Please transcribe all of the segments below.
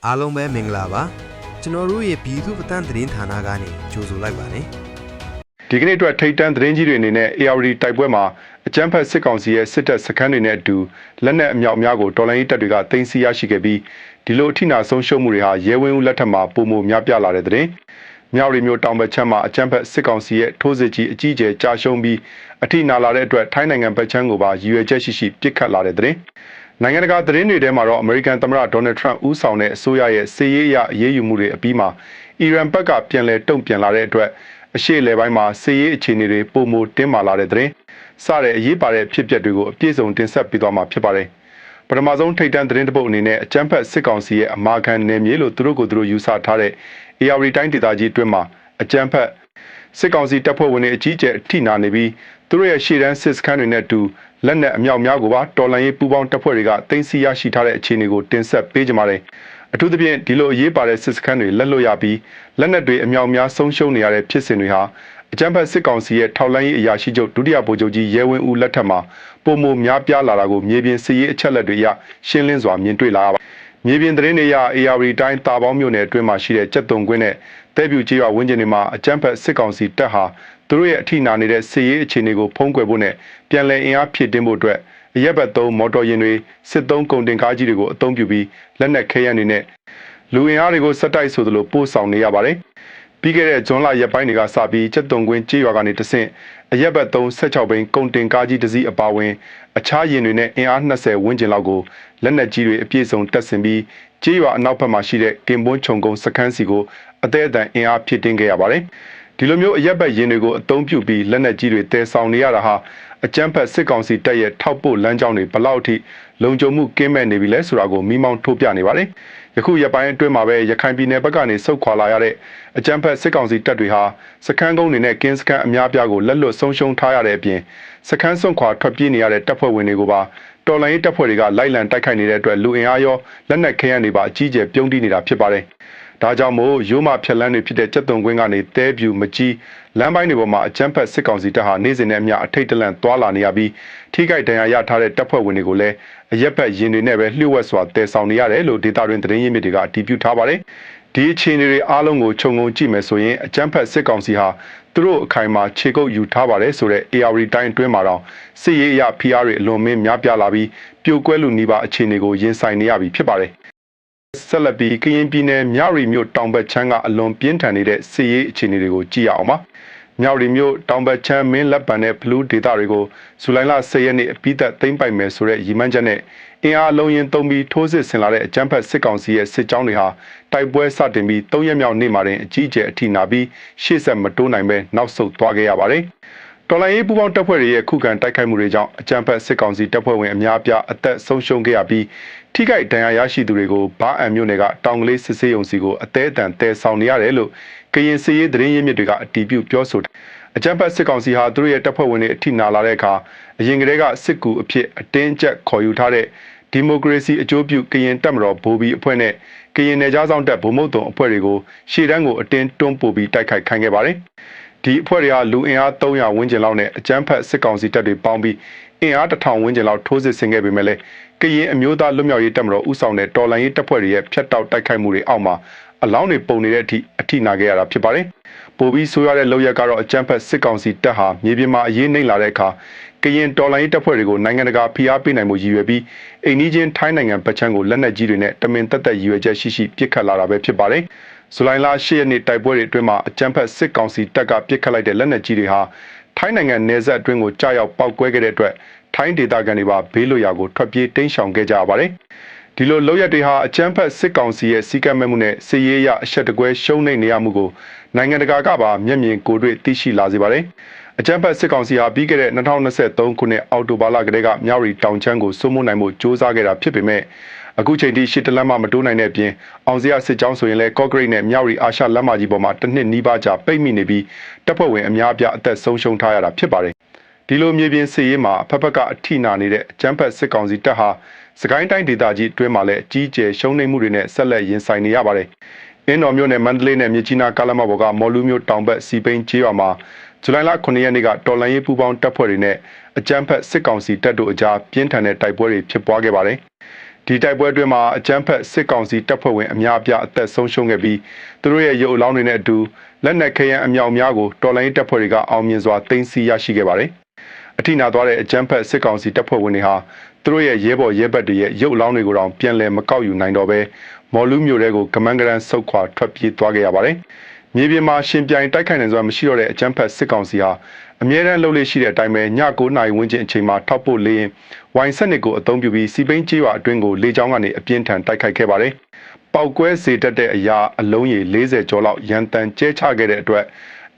အားလုံးပဲမင်္ဂလာပါကျွန်တော်တို့ရဲ့ပြည်သူ့ပတန်းသတင်းဌာနကနေကြိုဆိုလိုက်ပါတယ်ဒီကနေ့အတွက်ထိတ်တန့်သတင်းကြီးတွေအနေနဲ့ ARD တိုက်ပွဲမှာအကြမ်းဖက်စစ်ကောင်စီရဲ့စစ်တပ်စခန်းတွေနဲ့အတူလက်နက်အမြောက်အများကိုတော်လှန်ရေးတပ်တွေကတင်စီရရှိခဲ့ပြီးဒီလိုအထိနာဆုံးရှုံးမှုတွေဟာရဲဝင်းဦးလက်ထက်မှာပုံမများပြလာတဲ့သတင်းမြောက်ရီမျိုးတောင်ဘက်ချမ်းမှာအကြမ်းဖက်စစ်ကောင်စီရဲ့ထိုးစစ်ကြီးအကြီးကျယ်ကြာရှုံးပြီးအထိနာလာတဲ့အတွက်ထိုင်းနိုင်ငံဘက်ချမ်းကိုပါရည်ရွယ်ချက်ရှိပစ်ခတ်လာတဲ့သတင်းနိုင်ငံတကာသတင်းတွေထဲမှာတော့အမေရိကန်သမ္မတဒေါ်နယ်ထရန့်ဦးဆောင်တဲ့အစိုးရရဲ့စစ်ရေးအရအရေးယူမှုတွေအပြီးမှာအီရန်ဘက်ကပြန်လည်တုံ့ပြန်လာတဲ့အတွက်အရှေ့အလယ်ပိုင်းမှာစစ်ရေးအခြေအနေတွေပုံမတင်းမာလာတဲ့သတင်းစတဲ့အရေးပါတဲ့ဖြစ်ပျက်တွေကိုအပြည့်စုံတင်ဆက်ပေးသွားမှာဖြစ်ပါတယ်ပထမဆုံးထိတ်တန့်သတင်းတစ်ပုဒ်အနေနဲ့အကြမ်းဖက်စစ်ကောင်စီရဲ့အမာခံနယ်မြေလို့သူတို့ကိုယ်သူတို့ယူဆထားတဲ့ ARD တိုင်းဒေသကြီးအတွင်းမှာအကြမ်းဖက်စစ်ကောင်စီတပ်ဖွဲ့ဝင်တွေအကြီးအကျယ်အထိနာနေပြီးသူတို့ရဲ့ရှေ့တန်းစစ်စခန်းတွေနဲ့အတူလက်နက်အမြောက်များကိုပါတော်လှန်ရေးပူးပေါင်းတပ်ဖွဲ့တွေကတင်စီရရှိထားတဲ့အခြေအနေကိုတင်ဆက်ပေးကြပါမယ်အထူးသဖြင့်ဒီလိုအရေးပါတဲ့စစ်စခန်းတွေလက်လွတ်ရပြီးလက်နက်တွေအမြောက်များဆုံးရှုံးနေရတဲ့ဖြစ်စဉ်တွေဟာအကြမ်းဖက်စစ်ကောင်စီရဲ့ထောက်လှမ်းရေးအရာရှိချုပ်ဒုတိယဗိုလ်ချုပ်ကြီးရဲဝင်းဦးလက်ထက်မှာပုံမများပြားလာတာကိုမြေပြင်စစ်ရေးအချက်လက်တွေအရရှင်းလင်းစွာမြင်တွေ့လာရပါမြေပြင်သတင်းတွေအရ ARD တိုင်းတာပေါင်းမြို့နယ်အတွင်းမှာရှိတဲ့ကျက်တုံကွင်းနဲ့တဲပြူကျေးရွာဝန်းကျင်တွေမှာအကြမ်းဖက်စစ်ကောင်စီတပ်ဟာသူတို့ရဲ့အထိနာနေတဲ့စစ်ရေးအခြေအနေကိုဖုံးကွယ်ဖို့နဲ့ပြန်လည်အင်အားဖြည့်တင်းဖို့အတွက်အရက်ဘက်သုံးမော်တော်ယာဉ်တွေစစ်သုံးကုန်တင်ကားကြီးတွေကိုအသုံးပြုပြီးလက်နက်ခဲယမ်းတွေနဲ့လူအင်အားတွေကိုစက်တိုက်ဆိုသလိုပို့ဆောင်နေရပါတယ်ပြီးခဲ့တဲ့ဇွန်လရက်ပိုင်းတွေကစပြီးကျက်တုံကွင်းကျေးရွာကနေတဆင့်အရက်ဘက်သုံး16ဘိန်းကုန်တင်ကားကြီးတစ်စီးအပါအဝင်အခြားယာဉ်တွေနဲ့အင်အား20ဝန်းကျင်လောက်ကိုလက်နက်ကြီးတွေအပြည့်စုံတပ်ဆင်ပြီးကျေးရွာအနောက်ဘက်မှာရှိတဲ့ကင်ပွန်းခြုံကုန်းစခန်းစီကိုအသေးအတန်အင်အားဖြည့်တင်းခဲ့ရပါတယ်ဒီလိုမျိုးအရက်ဘက်ယာဉ်တွေကိုအသုံးပြုပြီးလက်နက်ကြီးတွေတည်ဆောင်နေရတာဟာအကြမ်းဖက်စစ်ကောင်စီတပ်ရဲ့ထောက်ပို့လမ်းကြောင်းတွေဘလောက်အထိလုံခြုံမှုကင်းမဲ့နေပြီလဲဆိုတာကိုမိမောင်းထိုးပြနေပါတယ်ယခုရက်ပိုင်းအတွင်းမှာပဲရခိုင်ပြည်နယ်ဘက်ကနေဆုတ်ခွာလာရတဲ့အကြမ်းဖက်စစ်ကောင်စီတပ်တွေဟာစခန်းကုန်းတွေနဲ့ကင်းစခန်းအများပြားကိုလက်လွတ်ဆုံးရှုံးထားရတဲ့အပြင်စခန်းစွန့်ခွာထွက်ပြေးနေရတဲ့တပ်ဖွဲ့ဝင်တွေကိုပါတော်လှန်ရေးတပ်ဖွဲ့တွေကလိုက်လံတိုက်ခိုက်နေတဲ့အတွက်လူအင်အားရောလက်နက်ခဲယမ်းတွေပါအကြီးအကျယ်ပြုံးတိနေတာဖြစ်ပါတယ်ဒါကြောင့်မို့ရိုးမဖြက်လန်းတွေဖြစ်တဲ့ကျက်တုံကွင်းကနေတဲပြူမကြီးလမ်းပိုင်းတွေပေါ်မှာအကြမ်းဖက်စစ်ကောင်စီတပ်ဟာနေ့စဉ်နဲ့အမျှအထိတ်တလန့်သွာလာနေရပြီးထိခိုက်ဒဏ်ရာရထားတဲ့တပ်ဖွဲ့ဝင်တွေကိုလည်းအရက်ဘက်ရင်တွေနဲ့ပဲလျှို့ဝှက်စွာတည်ဆောင်နေရတယ်လို့ဒေတာတွင်သတင်းရင်းမြစ်တွေကအတည်ပြုထားပါတယ်ဒီအခြေအနေတွေအားလုံးကိုခြုံငုံကြည့်မယ်ဆိုရင်အကြမ်းဖက်စစ်ကောင်စီဟာသူတို့အခိုင်အမာခြေကုပ်ယူထားပါတယ်ဆိုတဲ့ ARD တိုင်းအတွင်းမှာတော့စစ်ရေးအရဖိအားတွေအလွန်မင်းများပြားလာပြီးပြိုကွဲလူနီးပါအခြေအနေကိုရင်ဆိုင်နေရပြီဖြစ်ပါတယ်ဆက်လက်ပြီးကရင်ပြည်နယ်မြရီမြို့တောင်ဘက်ချမ်းကအလွန်ပြင်းထန်နေတဲ့စစ်ရေးအခြေအနေတွေကိုကြည့်ရအောင်ပါမြရီမြို့တောင်ဘက်ချမ်းမင်းလက်ပံနဲ့ဖလူးဒေသတွေကိုဇူလိုင်လ10ရက်နေ့အပြီးသက်သိမ်းပိုက်မယ်ဆိုတဲ့ရည်မှန်းချက်နဲ့အင်အားလုံးရင်သုံးပြီးထိုးစစ်ဆင်လာတဲ့အကြမ်းဖက်စစ်ကောင်စီရဲ့စစ်ကြောင်းတွေဟာတိုက်ပွဲစတင်ပြီး3ရက်မြောက်နေ့မှာတင်အကြီးအကျယ်အထိနာပြီးရှေ့ဆက်မတိုးနိုင်ပဲနောက်ဆုတ်သွားခဲ့ရပါတယ်တော်လိုင်းရေးပူပေါင်းတပ်ဖွဲ့တွေရဲ့ခုခံတိုက်ခိုက်မှုတွေကြောင့်အကြမ်းဖက်စစ်ကောင်စီတပ်ဖွဲ့ဝင်အများအပြားအသက်ဆုံးရှုံးခဲ့ရပြီးထိခိုက်ဒဏ်ရာရရှိသူတွေကိုဘားအံမြို့နယ်ကတောင်ကလေးစစ်ဆေးရုံစီကိုအသေးအတန်တည်ဆောင်နေရတယ်လို့ကရင်စစ်ရေးသတင်းရင်းမြစ်တွေကအတည်ပြုပြောဆိုအကြမ်းဖက်စစ်ကောင်စီဟာသူတို့ရဲ့တပ်ဖွဲ့ဝင်တွေအထိနာလာတဲ့အခါအရင်ကတည်းကစစ်ကူအဖြစ်အတင်းကျပ်ခေါ်ယူထားတဲ့ဒီမိုကရေစီအကျိုးပြုကရင်တပ်မတော်ဗိုလ်ဘီအဖွဲ့နဲ့ကရင်နယ်ခြားစောင့်တပ်ဗိုလ်မုတ်တုံအဖွဲ့တွေကိုရှေ့တန်းကိုအတင်းတွန်းပို့ပြီးတိုက်ခိုက်ခိုင်းခဲ့ပါတယ်ဒီအဖွဲ့တွေကလူအင်အား300ဝန်းကျင်လောက်နဲ့အကြမ်းဖက်စစ်ကောင်စီတပ်တွေပေါင်းပြီးအင်အား1000ဝန်းကျင်လောက်ထိုးစစ်ဆင်ခဲ့ပေမဲ့လည်းကရင်အမျိုးသားလွတ်မြောက်ရေးတပ်မတော်ဦးဆောင်တဲ့တော်လှန်ရေးတပ်ဖွဲ့တွေရဲ့ဖျက်တောက်တိုက်ခိုက်မှုတွေအောက်မှာအလောင်းတွေပုံနေတဲ့အထိနာခဲ့ရတာဖြစ်ပါတယ်။ပိုပြီးဆိုးရတဲ့လောက်ရက်ကတော့အကြမ်းဖက်စစ်ကောင်စီတပ်ဟာမြေပြင်မှာအရေးနှိမ့်လာတဲ့အခါကရင်တော်လှန်ရေးတပ်ဖွဲ့တွေကိုနိုင်ငံတကာဖိအားပေးနိုင်မှုရည်ရွယ်ပြီးအိန္ဒိချင်းထိုင်းနိုင်ငံပတ်ချမ်းကိုလက်နက်ကြီးတွေနဲ့တမင်တက်တက်ရည်ရွယ်ချက်ရှိပစ်ခတ်လာတာပဲဖြစ်ပါတယ်။ဇူလိုင်လ10ရက်နေ့တိုက်ပွဲတွေအတွင်းမှာအကြမ်းဖက်စစ်ကောင်စီတပ်ကပစ်ခတ်လိုက်တဲ့လက်နက်ကြီးတွေဟာထိုင်းနိုင်ငံနယ်စပ်အတွင်းကိုကြားရောက်ပောက်ကွဲခဲ့တဲ့အတွက်ထိုင်းဒေသခံတွေပါဘေးလွတ်ရာကိုထွက်ပြေးတိမ်းရှောင်ခဲ့ကြရပါတယ်။ဒီလိုလောက်ရက်တွေဟာအကြမ်းဖက်စစ်ကောင်စီရဲ့စီကံမဲ့မှုနဲ့စစ်ရေးအရအဆက်တကွဲရှုံးနိမ့်နေရမှုကိုနိုင်ငံတကာကပါမျက်မြင်ကိုယ်တွေ့သိရှိလာစေပါတယ်။အကြမ်းဖက်စစ်ကောင်စီဟာပြီးခဲ့တဲ့2023ခုနှစ်အောက်တိုဘာလကတည်းကမြရီတောင်ချမ်းကိုစိုးမိုးနိုင်မှုစ조사ခဲ့တာဖြစ်ပေမဲ့အခုချိန်ထိရှစ်တလမ်းမှမတိုးနိုင်တဲ့အပြင်အောင်စရစစ်ကြောင်းဆိုရင်လည်းကော့ဂရိတ်နဲ့မြရီအာရှလမ်းမကြီးပေါ်မှာတစ်နှစ်နီးပါးကြာပိတ်မိနေပြီးတပ်ဖွဲ့ဝင်အများအပြားအသက်ဆုံးရှုံးထားရတာဖြစ်ပါတယ်။ဒီလိုမြေပြင်စစ်ရေးမှာအဖက်ဖက်ကအထိနာနေတဲ့အကြမ်းဖက်စစ်ကောင်စီတပ်ဟာစကိုင်းတိုင်းဒေသကြီးအတွင်းမှာလည်းအကြီးအကျယ်ရှုံးနိမ့်မှုတွေနဲ့ဆက်လက်ရင်ဆိုင်နေရပါတယ်။အင်းတော်မြို့နယ်မန္တလေးနဲ့မြစ်ကြီးနားကားလမ်းမပေါ်ကမော်လူမျိုးတောင်ဘက်စီပိန်ကျေးရွာမှာဇူလိုင်လ9ရက်နေ့ကတော်လှန်ရေးပူးပေါင်းတပ်ဖွဲ့တွေနဲ့အကြမ်းဖက်စစ်ကောင်စီတပ်တို့အကြားပြင်းထန်တဲ့တိုက်ပွဲတွေဖြစ်ပွားခဲ့ပါတယ်။ ဒီတိုက်ပွဲအတွင်းမှာအကြမ်းဖက်စစ်ကောင်စီတပ်ဖွဲ့ဝင်အများအပြားအသက်ဆုံးရှုံးခဲ့ပြီးသူတို့ရဲ့ရုပ်အလောင်းတွေနဲ့အတူလက်နက်ခဲယမ်းအမြောက်အများကိုတော်လိုင်းတပ်ဖွဲ့တွေကအောင်မြင်စွာသိမ်းဆည်းရရှိခဲ့ပါတယ်။အထိနာသွားတဲ့အကြမ်းဖက်စစ်ကောင်စီတပ်ဖွဲ့ဝင်တွေဟာသူတို့ရဲ့ရဲဘော်ရဲဘက်တွေရဲ့ရုပ်အလောင်းတွေကိုတောင်ပြန်လည်မကောက်ယူနိုင်တော့ဘဲမော်လူးမြို့တဲကိုကမန်းကရန်ဆုတ်ခွာထွက်ပြေးသွားခဲ့ရပါတယ်။မြေပြင်မှာရှင်ပြိုင်တိုက်ခိုက်နိုင်စွာမရှိတော့တဲ့အကြမ်းဖက်စစ်ကောင်စီဟာအမြဲတမ်းလှုပ်လေ့ရှိတဲ့အတိုင်းပဲည9နာရီဝန်းကျင်အချိန်မှာထောက်ပို့လေရင်ဝိုင်ဆက်နစ်ကိုအသုံးပြုပြီးစီပိန်းကျေးရွာအတွင်းကိုလေကြောင်းကနေအပြင်းထန်တိုက်ခိုက်ခဲ့ပါတယ်။ပောက်ကွဲစေတတ်တဲ့အရာအလုံးရေ40ကျော်လောက်ရန်တန်ကျဲချခဲ့တဲ့အတွက်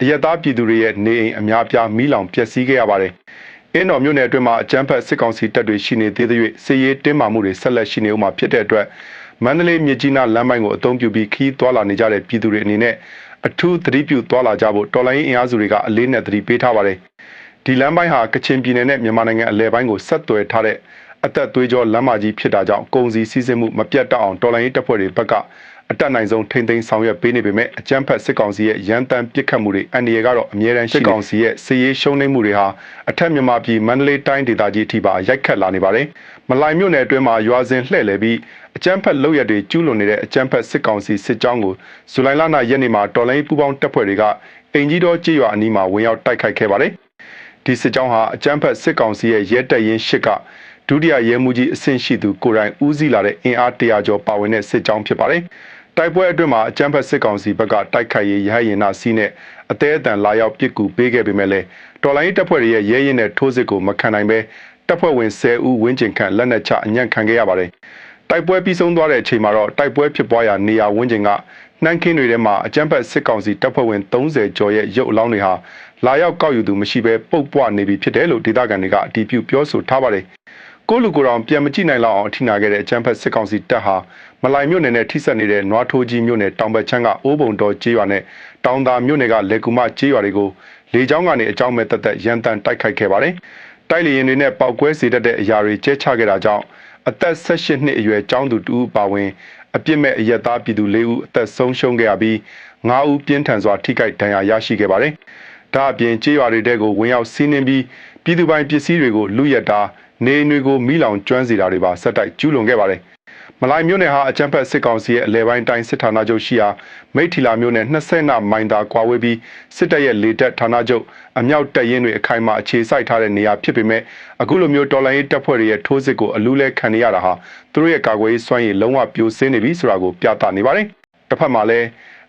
အရက်သားပြည်သူတွေရဲ့နေအိမ်အများပြားမီးလောင်ပျက်စီးခဲ့ရပါတယ်။အင်းတော်မြို့နယ်အတွင်းမှာအကြမ်းဖက်စစ်ကောင်စီတပ်တွေရှိနေသေးတဲ့စစ်ရေးတင်းမာမှုတွေဆက်လက်ရှိနေဦးမှာဖြစ်တဲ့အတွက်မန္တလေးမြစ်ကြီးနားလမ်းပိုင်းကိုအသုံးပြုပြီးခီးသွွာလာနေကြတဲ့ပြည်သူတွေအနေနဲ့အထူးသတိပြုသွားလာကြဖို့တော်လိုင်းအင်အားစုတွေကအလေးနဲ့သတိပေးထားပါတယ်။ဒီလမ်းပိုင်းဟာကချင်ပြည်နယ်နဲ့မြန်မာနိုင်ငံအလဲပိုင်းကိုဆက်သွယ်ထားတဲ့အသက်သွေးကြောလမ်းမကြီးဖြစ်တာကြောင့်ကုန်စည်စီးဆင်းမှုမပြတ်တောက်အောင်တော်လိုင်းတပ်ဖွဲ့တွေဘက်ကအတက်နိုင်ဆုံးထိမ့်သိမ်းဆောင်ရွက်ပေးနေပေမဲ့အကြမ်းဖက်စစ်ကောင်စီရဲ့ရန်တမ်းပစ်ခတ်မှုတွေအန္တရာယ်ကတော့အမြဲတမ်းရှိစစ်ကောင်စီရဲ့စစ်ရေးရှုံးနိမ့်မှုတွေဟာအထက်မြန်မာပြည်မန္တလေးတိုင်းဒေသကြီးအထိပါရိုက်ခတ်လာနေပါတယ်။မလိုင်မြို့နယ်အတွင်းမှာရွာစဉ်လှည့်လည်ပြီးအကြမ်းဖက်လုပ်ရက်တွေကျူးလွန်နေတဲ့အကြမ်းဖက်စစ်ကောင်စီစစ်ကြောင်းကိုဇူလိုင်လရက်နေ့မှာတော်လိုင်းပူးပေါင်းတပ်ဖွဲ့တွေကအင်ကြီးတော်ကြေးရွာအနီးမှာဝင်ရောက်တိုက်ခိုက်ခဲ့ပါတယ်။ဒီစစ်ကြောင်းဟာအကြမ်းဖက်စစ်ကောင်စီရဲ့ရဲတပ်ရင်း8ကဒုတိယရဲမှူးကြီးအဆင့်ရှိသူကိုယ်တိုင်ဦးစီးလာတဲ့အင်အား100ကျော်ပါဝင်တဲ့စစ်ကြောင်းဖြစ်ပါတယ်။တိုက်ပွဲအတွင်းမှာအကြမ်းဖက်စစ်ကောင်စီဘက်ကတိုက်ခိုက်ရေးရဟရင်နာစီးနဲ့အသေးအတန်လာရောက်ပစ်ကူပေးခဲ့ပေမဲ့လည်းတော်လိုင်းတပ်ဖွဲ့တွေရဲ့ရဲရင်နဲ့ထိုးစစ်ကိုမခံနိုင်ပဲတပ်ဖွဲ့ဝင်10ဦးဝန်းကျင်ခန့်လက်နက်ချအညံ့ခံခဲ့ရပါတယ်။တိုက်ပွဲပြီးဆုံးသွားတဲ့အချိန်မှာတော့တိုက်ပွဲဖြစ်ပွားရာနေရာဝန်းကျင်ကနှမ်းခင်းတွေထဲမှာအကြမ်းဖက်စစ်ကောင်စီတပ်ဖွဲ့ဝင်30ကျော်ရဲ့ရုပ်အလောင်းတွေဟာလာရောက်ကောက်ယူသူမရှိဘဲပုတ်ပွားနေပြီဖြစ်တယ်လို့ဒေသခံတွေကအတည်ပြုပြောဆိုထားပါတယ်။ကိုလူကိုယ်တော်ပြန်မကြည့်နိုင်လောက်အောင်အထိနာခဲ့တဲ့အကြမ်းဖက်စစ်ကောင်စီတပ်ဟာမလိုင်မြို့နယ်နဲ့ထိစပ်နေတဲ့နွားထိုးကြီးမြို့နယ်တောင်ဘက်ချမ်းကအိုးဘုံတော်ကျေးရွာနဲ့တောင်သာမြို့နယ်ကလေကူမကျေးရွာတွေကိုလေကြောင်းကနေအကြောင်းမဲ့တက်ရန်တန်တိုက်ခိုက်ခဲ့ပါတယ်။တိုက်လေရင်တွေနဲ့ပောက်ကွဲစေတတ်တဲ့အရာတွေကျဲချခဲ့တာကြောင့်အသက်18နှစ်အရွယ်ကျောင်းသူ2ဦးပါဝင်အပြစ်မဲ့အရက်သားပြည်သူ4ဦးအသက်ဆုံးရှုံးခဲ့ရပြီး9ဦးပြင်းထန်စွာထိခိုက်ဒဏ်ရာရရှိခဲ့ပါတယ်။ဒါအပြင်ကျေးရွာတွေတဲကိုဝင်ရောက်စီးနင်းပြီးပြည်သူပိုင်ပစ္စည်းတွေကိုလူရက်တာနေတွေကိုမိလောင်ကျွမ်းစေတာတွေပါဆက်တိုက်ကျူးလွန်ခဲ့ပါတယ်။မလိုင်မြို့နယ်ဟာအကြမ်းဖက်စစ်ကောင်စီရဲ့အလဲပိုင်းတိုင်းစစ်ဌာနချုပ်ရှိရာမိထီလာမြို့နယ်20မိုင်သာကွာဝေးပြီးစစ်တပ်ရဲ့လေတပ်ဌာနချုပ်အမြောက်တပ်ရင်းတွေအခိုင်အမာအခြေစိုက်ထားတဲ့နေရာဖြစ်ပေမဲ့အခုလိုမျိုးတော်လိုင်းရေးတပ်ဖွဲ့တွေရဲ့ထိုးစစ်ကိုအလူးလဲခံနေရတာဟာသူတို့ရဲ့ကာကွယ်ရေးစွမ်းရည်လုံးဝပြိုဆင်းနေပြီဆိုတာကိုပြသနေပါတယ်။တစ်ဖက်မှာလည်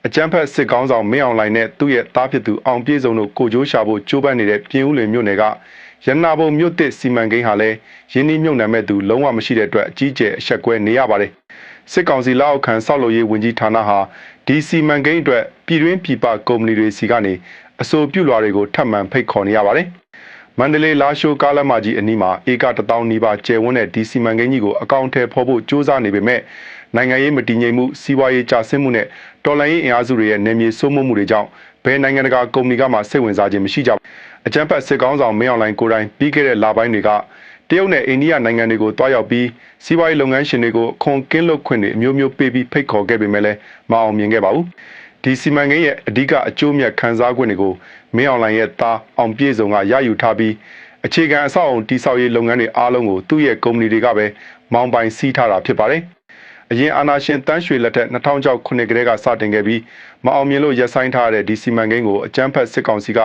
းအကြမ်းဖက်စစ်ကောင်းဆောင်မင်းအောင်လှိုင်နဲ့သူ့ရဲ့သားဖြစ်သူအောင်ပြေဆုံးတို့ကိုကြိုးရှာဖို့ကြိုးပမ်းနေတဲ့ပြင်ဦးလွင်မြို့နယ်ကရနာဘုံမြို့သစ်စီမံကိန်းဟာလည်းရင်းနှီးမြှုပ်နှံမဲ့သူလုံးဝမရှိတဲ့အတွက်အကြီးကျယ်အဆက်ကွဲနေရပါတယ်။စစ်ကောင်စီလက်အောက်ခံဆောက်လုပ်ရေးဝန်ကြီးဌာနဟာဒီစီမံကိန်းအတွက်ပြည်တွင်းပြည်ပကုမ္ပဏီတွေစီကနေအဆိုပြုလွှာတွေကိုထပ်မံဖိတ်ခေါ်နေရပါတယ်။မန္တလေးလာရှိုးကားလမ်းမကြီးအနီးမှာဧက1000နီးပါးကျယ်ဝန်းတဲ့ဒီစီမံကိန်းကြီးကိုအကောင့်ထဲဖော်ဖို့စ조사နေပေမဲ့နိုင်ငံရေးမတည်ငြိမ်မှုစီးပွားရေးကျဆင်းမှုနဲ့တော်လှန်ရေးအင်အားစုတွေရဲ့နယ်မြေစိုးမိုးမှုတွေကြောင့်ဘယ်နိုင်ငံတကာကုမ္ပဏီကမှစိတ်ဝင်စားခြင်းမရှိကြဘူး။အကြမ်းဖက်စစ်ကောင်းဆောင်မင်းအောင်လှိုင်ကိုယ်တိုင်ပြီးခဲ့တဲ့လပိုင်းတွေကတရုတ်နဲ့အိန္ဒိယနိုင်ငံတွေကိုတွားရောက်ပြီးစီးပွားရေးလုပ်ငန်းရှင်တွေကိုခွန်ကင်းလွတ်ခွင့်တွေအမျိုးမျိုးပေးပြီးဖိတ်ခေါ်ခဲ့ပေမဲ့လည်းမအောင်မြင်ခဲ့ပါဘူး။ဒီစီမံကိန်းရဲ့အဓိကအကျိုးမြတ်ခံစား권တွေကိုမင်းအောင်လှိုင်ရဲ့သားအောင်ပြည့်စုံကရယူထားပြီးအခြေခံအဆောက်အုံတိဆောက်ရေးလုပ်ငန်းတွေအားလုံးကိုသူ့ရဲ့ကုမ္ပဏီတွေကပဲမောင်းပိုင်စီးထားတာဖြစ်ပါတယ်။အရင်အာဏာရှင်တန်းရွှေလက်ထက်2006ခုနှစ်ကတည်းကစတင်ခဲ့ပြီးမအောင်မြင်လို့ရပ်ဆိုင်းထားတဲ့ဒီစီမံကိန်းကိုအကြမ်းဖက်စစ်ကောင်စီက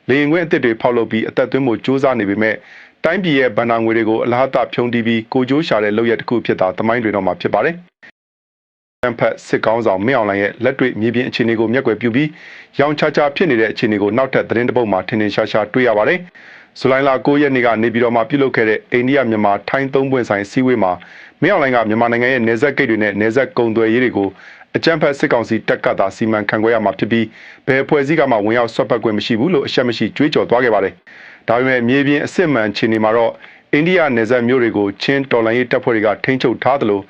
လေရင်ခွင့်အသစ်တွေဖောက်လုပ်ပြီးအသက်သွင်းဖို့စ조사နေပေမဲ့တိုင်းပြည်ရဲ့ဗန်နာငွေတွေကိုအလားတဖြုံးတီးပြီးကိုကြိုးရှာတဲ့လုပ်ရက်တစ်ခုဖြစ်တာသမိုင်းတွေတော့မှာဖြစ်ပါတယ်။အကြမ်းဖက်စစ်ကောင်ဆောင်မင်းအောင်လှိုင်ရဲ့လက်တွေ့မြေပြင်အခြေအနေကိုမျက်ကွယ်ပြုပြီးရောင်ချာဖြစ်နေတဲ့အခြေအနေကိုနောက်ထပ်သတင်းတစ်ပုဒ်မှာထင်ထင်ရှားရှားတွေ့ရပါတယ်။ဇူလိုင်လ9ရက်နေ့ကနေပြည်တော်မှာပြုလုပ်ခဲ့တဲ့အိန္ဒိယမြန်မာထိုင်းသုံးပွင့်ဆိုင်စည်းဝေးမှာမင်းအောင်လှိုင်ကမြန်မာနိုင်ငံရဲ့နယ်စပ်ဂိတ်တွေနဲ့နယ်စပ်ကုန်သွယ်ရေးတွေကိုအကြမ်းဖက်စစ်ကောင်စီတပ်ကသာစီမံခန့်ခွဲရမှာဖြစ်ပြီးဘယ်ဖွဲ့စည်းကမှဝင်ရောက်ဆွတ်ပတ်ခွင့်မရှိဘူးလို့အရှက်မရှိကြွေးကြော်သွားခဲ့ပါတယ်။ဒါပေမဲ့မြေပြင်အစစ်မှန်ခြေနေမှာတော့အိန္ဒိယနယ်စပ်မြို့တွေကိုချင်းတော်လှန်ရေးတပ်ဖွဲ့တွေကထိန်းချုပ်ထားသလို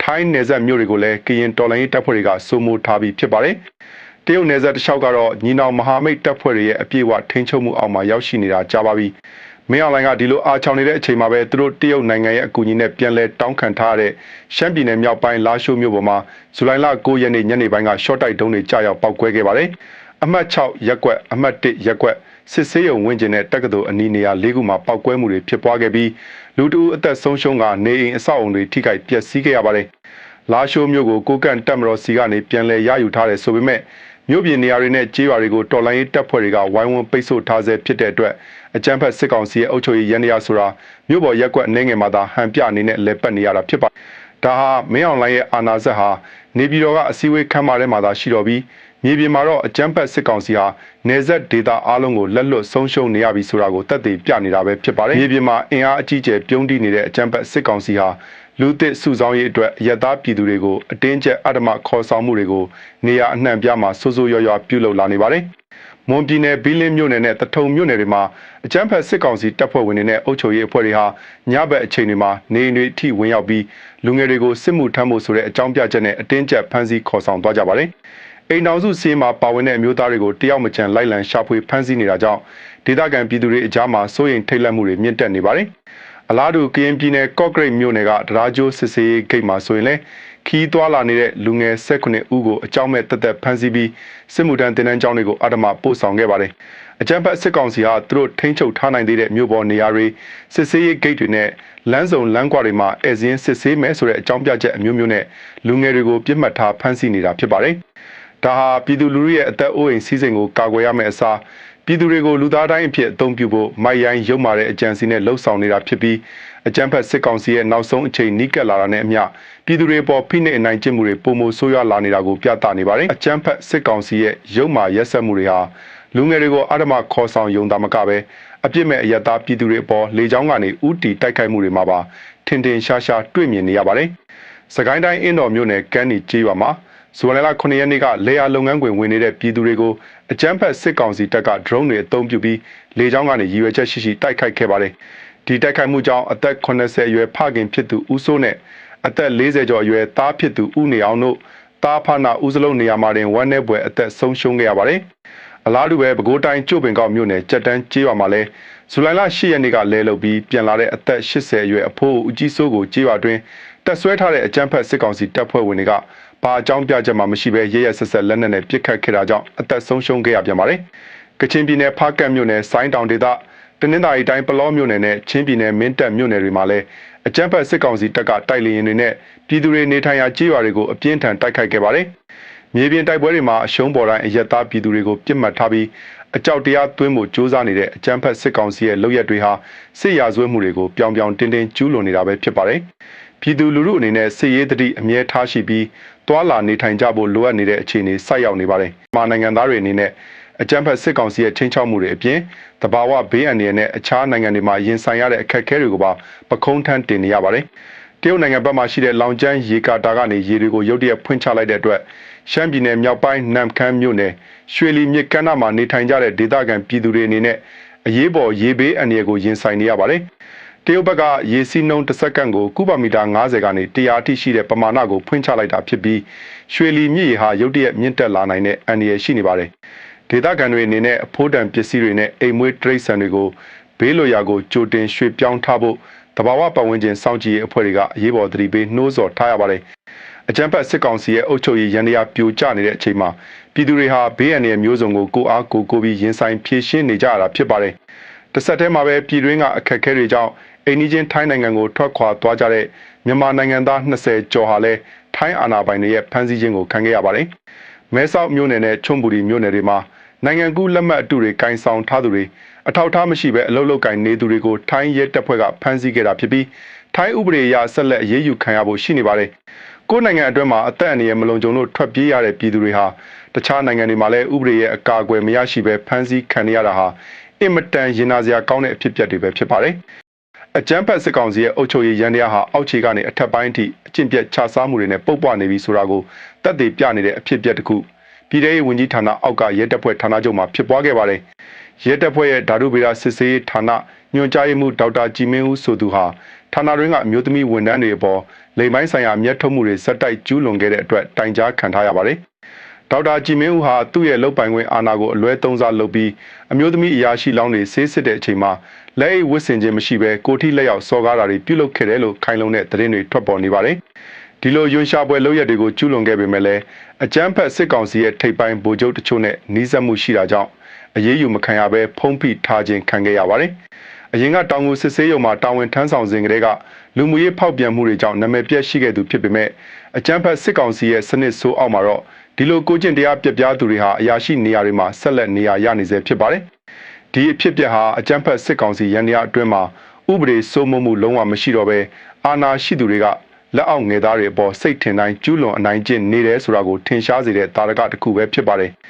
ထိုင်းနယ်စပ်မြို့တွေကိုလည်းကရင်တော်လှန်ရေးတပ်ဖွဲ့တွေကစိုးမိုးထားပြီးဖြစ်ပါတယ်။တရုတ်နယ်စပ်တစ်လျှောက်ကတော့ညီနောင်မဟာမိတ်တပ်ဖွဲ့တွေရဲ့အပြည့်အဝထိန်းချုပ်မှုအောက်မှာရောက်ရှိနေတာကြားပါပြီ။မင်းအောင်လှိုင်ကဒီလိုအားချောင်နေတဲ့အချိန်မှာပဲသူတို့တရုတ်နိုင်ငံရဲ့အကူအညီနဲ့ပြန်လဲတောင်းခံထားတဲ့ရှမ်းပြည်နယ်မြောက်ပိုင်းလာရှိုးမြို့ပေါ်မှာဇူလိုင်လ9ရက်နေ့ညနေပိုင်းကရှော့တိုက်ဒုံးတွေကြားရောက်ပောက်ကွဲခဲ့ပါတယ်။အမှတ်6ရပ်ကွက်အမှတ်1ရပ်ကွက်စစ်ဆေးရုံဝင်းကျင်နဲ့တက္ကသိုလ်အနီးနေရာ၄ခုမှာပောက်ကွဲမှုတွေဖြစ်ပွားခဲ့ပြီး လူတဦးအသက်ဆုံးရှုံးကနေအိမ်အဆောက်အုံတွေထိခိုက်ပျက်စီးခဲ့ရပါတယ်။လာရှိုးမြို့ကိုကိုကန့်တပ်မတော်စီကနေပြန်လည်ရယူထားတယ်ဆိုပေမဲ့မြို့ပြည်နေရာတွေနဲ့ကြေးရွာတွေကိုတော်လှန်ရေးတပ်ဖွဲ့တွေကဝိုင်းဝန်းပိတ်ဆို့ထားဆဲဖြစ်တဲ့အတွက်အကြမ်းဖက်စစ်ကောင်စီရဲ့အုပ်ချုပ်ရေးရန်တရားဆိုတာမြို့ပေါ်ရက်ကွက်အနေငယ်မှာသာဟန်ပြအနေနဲ့လဲပတ်နေရတာဖြစ်ပါတယ်။ဒါဟာမင်းအောင်လှိုင်ရဲ့အာဏာစက်ဟာနေပြည်တော်ကအစည်းအဝေးခန်းမထဲမှာသာရှိတော်ပြီးမြေပြင်မှာတော့အကြမ်းဖက်စစ်ကောင်စီဟာနေဆက်ဒေတာအားလုံးကိုလက်လွတ်ဆုံးရှုံးနေရပြီဆိုတာကိုသက်သေပြနေတာပဲဖြစ်ပါတယ်။မြေပြင်မှာအင်အားအကြီးအကျယ်ပြုံးတိနေတဲ့အကြမ်းဖက်စစ်ကောင်စီဟာလူသစ်စုဆောင်ရေးအတွက်ရတပြည်သူတွေကိုအတင်းကျပ်အဓမ္မခေါ်ဆောင်မှုတွေကိုနေရာအနှံ့ပြားမှာစိုးစိုးရွားရွားပြုလုပ်လာနေပါတယ်။မွန်ပြည်နယ်ဘီလင်းမြို့နယ်နဲ့တထုံမြို့နယ်တွေမှာအကြမ်းဖက်စစ်ကောင်စီတပ်ဖွဲ့ဝင်တွေနဲ့အုပ်ချုပ်ရေးအဖွဲ့တွေဟာညဘက်အချိန်တွေမှာနေအိမ်တွေအထိဝင်ရောက်ပြီးလူငယ်တွေကိုစစ်မှုထမ်းဖို့ဆိုတဲ့အကြောင်းပြချက်နဲ့အတင်းကျပ်ဖမ်းဆီးခေါ်ဆောင်သွားကြပါတယ်။အိမ်တော်စုစီးမှာပါဝင်တဲ့အမျိုးသားတွေကိုတယောက်မချန်လိုက်လံရှာဖွေဖမ်းဆီးနေတာကြောင့်ဒေသခံပြည်သူတွေအကြားမှာစိုးရိမ်ထိတ်လန့်မှုတွေမြင့်တက်နေပါတယ်။အလားတူကရင်ပြည်နယ်ကော့ကရိတ်မြို့နယ်ကတရားကျိုးစစ်ဆေးရေးဂိတ်မှာဆိုရင်လည်းခီးသွွာလာနေတဲ့လူငယ်18ဦးကိုအကြောင်းမဲ့တက်တက်ဖမ်းဆီးပြီးစစ်မှုထမ်းတင်တန်းကျောင်းတွေကိုအဓမ္မပို့ဆောင်ခဲ့ပါတယ်။အကြမ်းဖက်စစ်ကောင်စီဟာသူတို့ထိန်းချုပ်ထားနိုင်သေးတဲ့မြို့ပေါ်နေရာတွေစစ်ဆေးရေးဂိတ်တွေနဲ့လမ်းစုံလမ်းကွာတွေမှာဧည့်စာရင်းစစ်ဆေးမယ်ဆိုတဲ့အကြောင်းပြချက်အမျိုးမျိုးနဲ့လူငယ်တွေကိုပြစ်မှတ်ထားဖမ်းဆီးနေတာဖြစ်ပါတယ်။ဒါဟာပြည်သူလူထုရဲ့အသက်အိုးအိမ်စီးစိမ်ကိုကာကွယ်ရမယ့်အစားပြည်သူတွေကိုလူသားတိုင်းအဖြစ်အသုံးပြုဖို့မိုက်ရိုင်းရုံမာတဲ့အကြံစီနဲ့လှုပ်ဆောင်နေတာဖြစ်ပြီးအကြမ်းဖက်စစ်ကောင်စီရဲ့နောက်ဆုံးအချိန်နီးကပ်လာတာနဲ့အမျှပြည်သူတွေပေါ်ဖိနှိပ်အနိုင်ကျင့်မှုတွေပုံမဆိုးရွားလာနေတာကိုပြသနေပါတယ်။အကြမ်းဖက်စစ်ကောင်စီရဲ့ရုံမာရက်စက်မှုတွေဟာလူငယ်တွေကိုအဓမ္မခေါ်ဆောင်ယုံတာမကပဲအပြစ်မဲ့အယက်သားပြည်သူတွေအပေါ်လေကြောင်းကနေဥတီတိုက်ခိုက်မှုတွေမှာပါထင်ထင်ရှားရှားတွေ့မြင်နေရပါတယ်။စကိုင်းတိုင်းအင်းတော်မြို့နယ်ကမ်းနီကျေးရွာမှာဇူလိုင်လ9ရက်နေ့ကလေယာလုပ်ငန်းခွင်ဝင်နေတဲ့ပြည်သူတွေကိုအကြမ်းဖက်စစ်ကောင်စီတပ်က drone တွေအသုံးပြုပြီးလေကြောင်းကနေရည်ရွယ်ချက်ရှိရှိတိုက်ခိုက်ခဲ့ပါတယ်။ဒီတိုက်ခိုက်မှုကြောင့်အသက်80အရွယ်ဖခင်ဖြစ်သူဦးစိုးနဲ့အသက်40ကျော်အရွယ်သားဖြစ်သူဦးနေအောင်တို့တာဖနာဦးစလုံးနေရာမှာတင်ဝမ်း내ပွဲအသက်ဆုံးရှုံးခဲ့ရပါတယ်။အလားတူပဲပဲခူးတိုင်းကျို့ပင်ကောက်မြို့နယ်ကြက်တန်းကျေးရွာမှာလည်းဇူလိုင်လ10ရက်နေ့ကလဲလုပ်ပြီးပြန်လာတဲ့အသက်80အရွယ်အဖိုးဦးကြီးစိုးကိုကျေးရွာတွင်တက်ဆွဲထားတဲ့အကြမ်းဖက်စစ်ကောင်စီတပ်ဖွဲ့ဝင်တွေကဘာအကြောင်းပြချက်မှမရှိဘဲရဲရဲဆက်ဆက်လက်နက်နဲ့ပစ်ခတ်ခဲ့တာကြောင့်အသက်ဆုံးရှုံးခဲ့ရပြန်ပါတယ်။ကချင်ပြည်နယ်ဖားကန့်မြို့နယ်ဆိုင်းတောင်ဒေသတနင်္သာရီတိုင်းပလောမြို့နယ်နဲ့ချင်းပြည်နယ်မင်းတပ်မြို့နယ်တွေမှာလည်းအကြမ်းဖက်စစ်ကောင်စီတပ်ကတိုက်လေရင်တွေနဲ့ပြည်သူတွေနေထိုင်ရာကျေးရွာတွေကိုအပြင်းထန်တိုက်ခိုက်ခဲ့ပါတယ်။မြေပြင်တိုက်ပွဲတွေမှာအရှုံးပေါ်တိုင်းအရက်သားပြည်သူတွေကိုပြစ်မှတ်ထားပြီးအကြောက်တရားသွင်းဖို့ကြိုးစားနေတဲ့အကြမ်းဖက်စစ်ကောင်စီရဲ့လုပ်ရက်တွေဟာစစ်ရာဇဝတ်မှုတွေကိုပြောင်ပြောင်တင်းတင်းကျူးလွန်နေတာပဲဖြစ်ပါတယ်။ပြည်သူလူထုအနေနဲ့စစ်ရေးတတိအမြဲထားရှိပြီးတွာလာနေထိုင်ကြဖို့လိုအပ်နေတဲ့အခြေအနေဆိုက်ရောက်နေပါတယ်။မြန်မာနိုင်ငံသားတွေအနေနဲ့အကြမ်းဖက်စစ်ကောင်စီရဲ့ချင်းချောက်မှုတွေအပြင်တဘာဝဘေးအန္တရာယ်နဲ့အခြားနိုင်ငံတွေမှာရင်ဆိုင်ရတဲ့အခက်အခဲတွေကိုပါပခုံးထမ်းတင်နေရပါတယ်။တရုတ်နိုင်ငံဘက်မှာရှိတဲ့လောင်ကျန်းရေကာတာကနေရေတွေကိုရုတ်တရက်ဖွင့်ချလိုက်တဲ့အတွက်ရှမ်းပြည်နယ်မြောက်ပိုင်းနမ်ခမ်းမြို့နယ်ရွှေလီမြစ်ကမ်းနားမှာနေထိုင်ကြတဲ့ဒေသခံပြည်သူတွေအနေနဲ့အရေးပေါ်ရေဘေးအန္တရာယ်ကိုရင်ဆိုင်နေရပါတယ်။တရုတ်ဘက်ကရေစီးနှုန်းတစ်စက္ကန့်ကိုကုဗမီတာ90ကနေ100အထိရှိတဲ့ပမာဏကိုဖွင့်ချလိုက်တာဖြစ်ပြီးရွှေလီမြစ်ရေဟာရုတ်တရက်မြင့်တက်လာနိုင်တဲ့အန္တရာယ်ရှိနေပါတယ်။ဒေသခံတွေအနေနဲ့အဖိုးတန်ပစ္စည်းတွေနဲ့အိမ်မွေးတိရစ္ဆာန်တွေကိုဘေးလွရာကိုကြိုတင်ရွှေ့ပြောင်းထားဖို့တဘာဝပတ်ဝန်းကျင်စောင့်ကြည့်ရေးအဖွဲ့တွေကအရေးပေါ်သတိပေးနှိုးဆော်ထားရပါတယ်။အကြမ်းဖက်စစ်ကောင်စီရဲ့အုပ်ချုပ်ရေးရန်တရားပြိုကျနေတဲ့အချိန်မှာပြည်သူတွေဟာဘေးအန္တရာယ်မျိုးစုံကိုကိုအားကိုပြီးရင်ဆိုင်ဖြေရှင်းနေကြရတာဖြစ်ပါတယ်။တစ်ဆက်တည်းမှာပဲပြည်တွင်းကအခက်အခဲတွေကြောင့်အိန္ဒိချင်းထိုင်းနိုင်ငံကိုထွက်ခွာသွားကြတဲ့မြန်မာနိုင်ငံသား20ကျော်ဟာလည်းထိုင်းအာဏာပိုင်တွေရဲ့ဖမ်းဆီးခြင်းကိုခံခဲ့ရပါတယ်။မဲဆောက်မြို့နယ်နဲ့ချုံပူရီမြို့နယ်တွေမှာနိုင်ငံကူးလက်မှတ်အတုတွေကင်ဆောင်ထားသူတွေအထောက်အထားမရှိဘဲအလုပ်လုပ်ကင်နေသူတွေကိုထိုင်းရဲတပ်ဖွဲ့ကဖမ်းဆီးခဲ့တာဖြစ်ပြီးထိုင်းဥပဒေအရဆက်လက်အရေးယူခံရဖို့ရှိနေပါတယ်။ကိုယ်နိုင်ငံအတွင်းမှာအသက်အန္တရာယ်မလုံခြုံလို့ထွက်ပြေးရတဲ့ပြည်သူတွေဟာတခြားနိုင်ငံတွေမှာလည်းဥပဒေရဲ့အကာအကွယ်မရရှိဘဲဖမ်းဆီးခံရတာဟာအင်မတန်ရင်နာစရာကောင်းတဲ့အဖြစ်အပျက်တွေပဲဖြစ်ပါတယ်။အကြမ်းဖက်စစ်ကောင်စီရဲ့အုပ်ချုပ်ရေးရန်တရားဟာအောက်ခြေကနေအထက်ပိုင်းအထိအကျင့်ပြတ်ခြစားမှုတွေနဲ့ပုတ်ပွားနေပြီဆိုတာကိုသက်သေပြနေတဲ့အဖြစ်အပျက်တစ်ခုပြည်ထောင်စုဝန်ကြီးဌာနအောက်ကရဲတပ်ဖွဲ့ဌာနချုပ်မှာဖြစ်ပွားခဲ့ပါတယ်။ရဲတပ်ဖွဲ့ရဲ့ဓာတုဗေဒစစ်ဆေးဌာနညွှန်ကြားရေးမှူးဒေါက်တာကြည်မင်းဦးဆိုသူဟာဌာနတွင်းကအမျိုးသမီးဝန်ထမ်းတွေအပေါ်လိမ်ပိုင်းဆိုင်ရာအမျက်ထုတ်မှုတွေစက်တိုက်ကျူးလွန်ခဲ့တဲ့အတွက်တိုင်ကြားခံထားရပါတယ်။ဒေါက်တာကြည်မင်းဦးဟာသူ့ရဲ့လုပ်ပိုင်ခွင့်အာဏာကိုအလွဲသုံးစားလုပ်ပြီးအမျိုးသမီးအရာရှိလောင်းတွေဆေးစစ်တဲ့အချိန်မှာလက်အိတ်ဝတ်ဆင်ခြင်းမရှိဘဲကိုထိလက်ရောက်စော်ကားတာတွေပြုလုပ်ခဲ့တယ်လို့ခိုင်လုံတဲ့သတင်းတွေထွက်ပေါ်နေပါတယ်။ဒီလိုယွန်ရှာပွဲလုပ်ရက်တွေကိုကျူးလွန်ခဲ့ပေမဲ့လည်းအကြမ်းဖက်စစ်ကောင်စီရဲ့ထိပ်ပိုင်းဗိုလ်ချုပ်တချို့နဲ့နှီးစပ်မှုရှိတာကြောင့်အရေးယူမခံရဘဲဖုံးဖိထားခြင်းခံခဲ့ရပါတယ်။ အရင်ကတောင်ကိုစစ်ဆေးရုံမှာတာဝန်ထမ်းဆောင်စဉ်ကတည်းကလူမှုရေးဖောက်ပြန်မှုတွေကြောင့်နာမည်ပြက်ရှိခဲ့သူဖြစ်ပေမဲ့အကြမ်းဖက်စစ်ကောင်စီရဲ့စနစ်ဆိုးအောက်မှာတော့ဒီလိုကိုကျင့်တရားပြက်ပြားသူတွေဟာအရာရှိနေရာတွေမှာဆက်လက်နေရာရနေစေဖြစ်ပါတယ်။ဒီအဖြစ်ပြက်ဟာအကြမ်းဖက်စစ်ကောင်စီရန်ရာအတွင်းမှာဥပဒေစိုးမိုးမှုလုံးဝမရှိတော့ဘဲအာဏာရှိသူတွေကလက်အောက်ငယ်သားတွေအပေါ်စိတ်ထင်တိုင်းကျူးလွန်အနိုင်ကျင့်နေတယ်ဆိုတာကိုထင်ရှားစေတဲ့တာရကတစ်ခုပဲဖြစ်ပါတယ်။